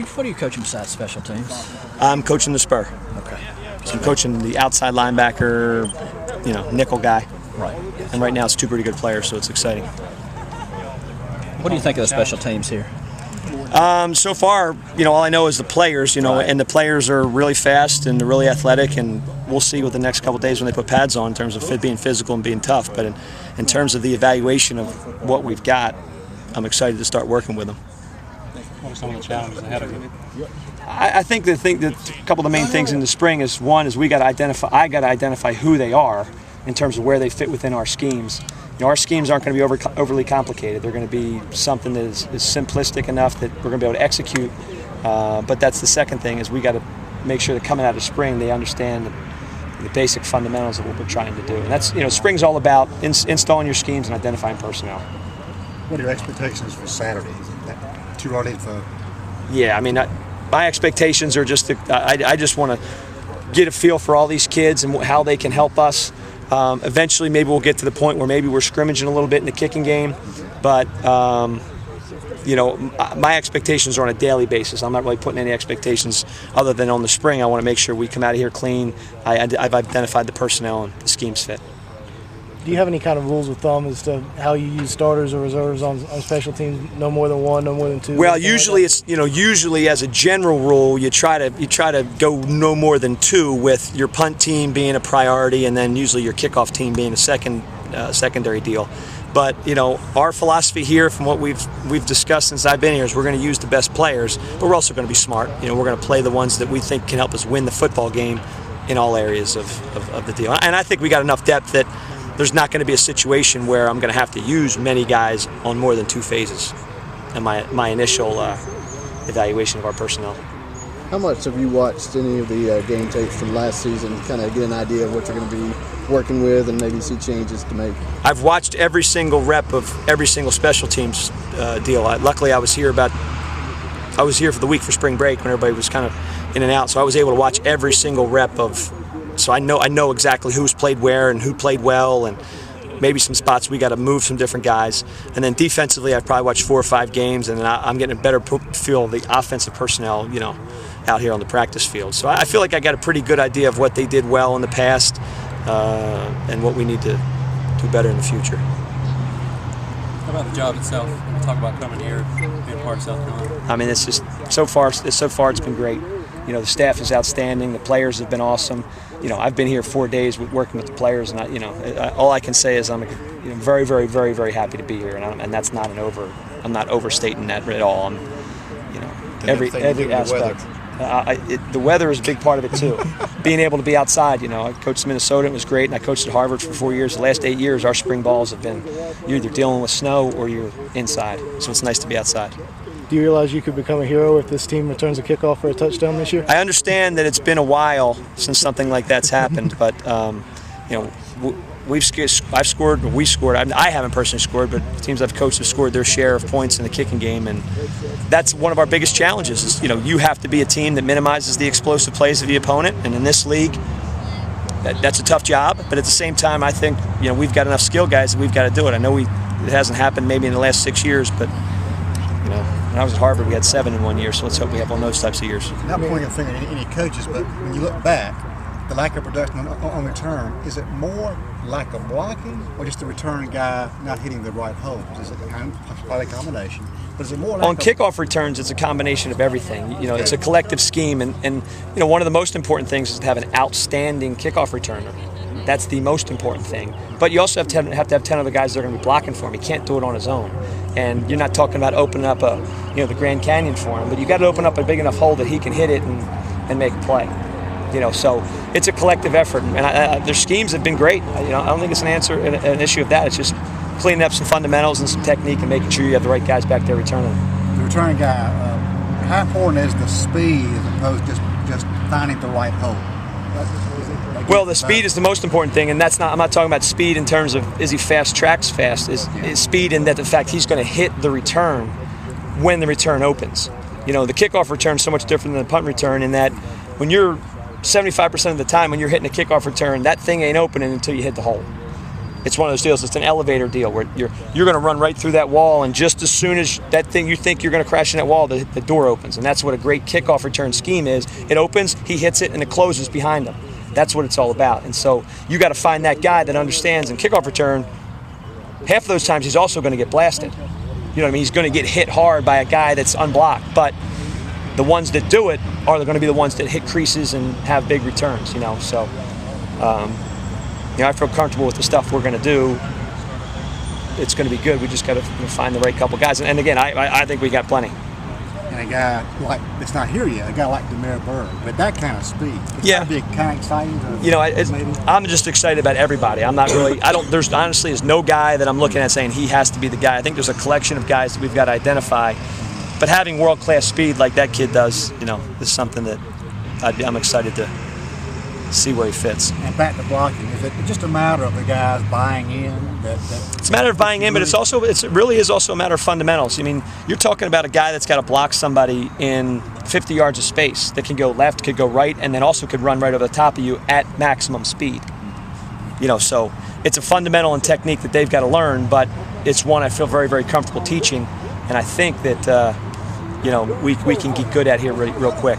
what are you coaching besides special teams? I'm coaching the spur. Okay. So I'm coaching the outside linebacker, nickel guy. Right. And right now it's two pretty good players, so it's exciting. What do you think of the special teams here? So far, all I know is the players, Right. and the players are really fast and they're really athletic, and we'll see what the next couple of days when they put pads on in terms of being physical and being tough. But in terms of the evaluation of what we've got, I'm excited to start working with them. What are some of the challenges ahead of you? I think that a couple of the main things in the spring is I got to identify who they are in terms of where they fit within our schemes. Our schemes aren't going to be overly complicated. They're going to be something that is simplistic enough that we're going to be able to execute. But that's the second thing, is we got to make sure that coming out of spring they understand the basic fundamentals of what we're trying to do. And that's spring's all about installing your schemes and identifying personnel. What are your expectations for Saturday? Is that too early for? Yeah, my expectations are just I just want to get a feel for all these kids and how they can help us. Eventually, maybe we'll get to the point where maybe we're scrimmaging a little bit in the kicking game, but my expectations are on a daily basis. I'm not really putting any expectations other than on the spring. I want to make sure we come out of here clean. I've identified the personnel and the schemes fit. Do you have any kind of rules of thumb as to how you use starters or reserves on special teams? No more than one, no more than two. Well, usually it's usually as a general rule, you try to go no more than two, with your punt team being a priority, and then usually your kickoff team being a secondary deal. But our philosophy here, from what we've discussed since I've been here, is we're going to use the best players, but we're also going to be smart. We're going to play the ones that we think can help us win the football game in all areas of the deal. And I think we got enough depth that there's not going to be a situation where I'm going to have to use many guys on more than two phases in my initial evaluation of our personnel. How much have you watched any of the game tapes from last season to kind of get an idea of what you're going to be working with and maybe see changes to make? I've watched every single rep of every single special teams deal. Luckily, I was here for the week for spring break when everybody was kind of in and out, so I was able to watch every single rep of. So I know exactly who's played where and who played well, and maybe some spots we got to move some different guys. And then defensively, I've probably watched 4 or 5 games, and then I'm getting a better feel of the offensive personnel, out here on the practice field. So I feel like I got a pretty good idea of what they did well in the past and what we need to do better in the future. How about the job itself? Talk about coming here, being part of South Carolina. It's just so far it's been great. The staff is outstanding. The players have been awesome. I've been here 4 days working with the players, and all I can say is I'm very, very, very, very happy to be here, and that's not I'm not overstating that at all. I'm, every aspect. The weather is a big part of it too. Being able to be outside. I coached Minnesota, it was great, and I coached at Harvard for 4 years. The last 8 years, our spring balls have been you're either dealing with snow or you're inside. So it's nice to be outside. Do you realize you could become a hero if this team returns a kickoff for a touchdown this year? I understand that it's been a while since something like that's happened, but we scored. I haven't personally scored, but teams I've coached have scored their share of points in the kicking game, and that's one of our biggest challenges. Is you have to be a team that minimizes the explosive plays of the opponent, and in this league, that's a tough job. But at the same time, I think we've got enough skill guys that we've got to do it. I know it hasn't happened maybe in the last 6 years, but. When I was at Harvard, we had 7 in 1 year, so let's hope we have one of those types of years. Not pointing a finger at any coaches, but when you look back, the lack of production on return, is it more lack of blocking or just the return guy not hitting the right holes? Is it probably a combination? But is it more on kickoff returns, it's a combination of everything. It's a collective scheme, and one of the most important things is to have an outstanding kickoff returner. That's the most important thing. But you also have to have 10 other guys that are going to be blocking for him. He can't do it on his own. And you're not talking about opening up the Grand Canyon for him, but you got to open up a big enough hole that he can hit it and make a play. So it's a collective effort. And their schemes have been great. I don't think it's an issue of that. It's just cleaning up some fundamentals and some technique and making sure you have the right guys back there returning. The returning guy, how important is the speed as opposed to just finding the right hole? Well, the speed is the most important thing, and I'm not talking about speed in terms of is he fast, tracks fast. Is speed in that the fact he's going to hit the return when the return opens. The kickoff return is so much different than the punt return in that when you're 75% of the time when you're hitting a kickoff return, that thing ain't opening until you hit the hole. It's one of those deals. It's an elevator deal where you're going to run right through that wall, and just as soon as that thing you think you're going to crash in that wall, the door opens, and that's what a great kickoff return scheme is. It opens, he hits it, and it closes behind him. That's what it's all about. And so you got to find that guy that understands. And kickoff return, half of those times he's also going to get blasted. You know what I mean? He's going to get hit hard by a guy that's unblocked. But the ones that do it are going to be the ones that hit creases and have big returns. You know, so. I feel comfortable with the stuff we're going to do. It's going to be good. We just got to find the right couple guys. And again, I think we got plenty. And a guy like that's not here yet, a guy like Demare Bird, with that kind of speed, it's yeah, be kind of exciting. I'm just excited about everybody. I'm not really. There's honestly no guy that I'm looking at saying he has to be the guy. I think there's a collection of guys that we've got to identify. But having world-class speed like that kid does, is something that I'm excited to see where he fits. And back to blocking, is it just a matter of the guys buying in? It's a matter of buying in, but it really is also a matter of fundamentals. I mean, you're talking about a guy that's got to block somebody in 50 yards of space that can go left, could go right, and then also could run right over the top of you at maximum speed. So it's a fundamental and technique that they've got to learn, but it's one I feel very, very comfortable teaching, and I think that we can get good at here real quick.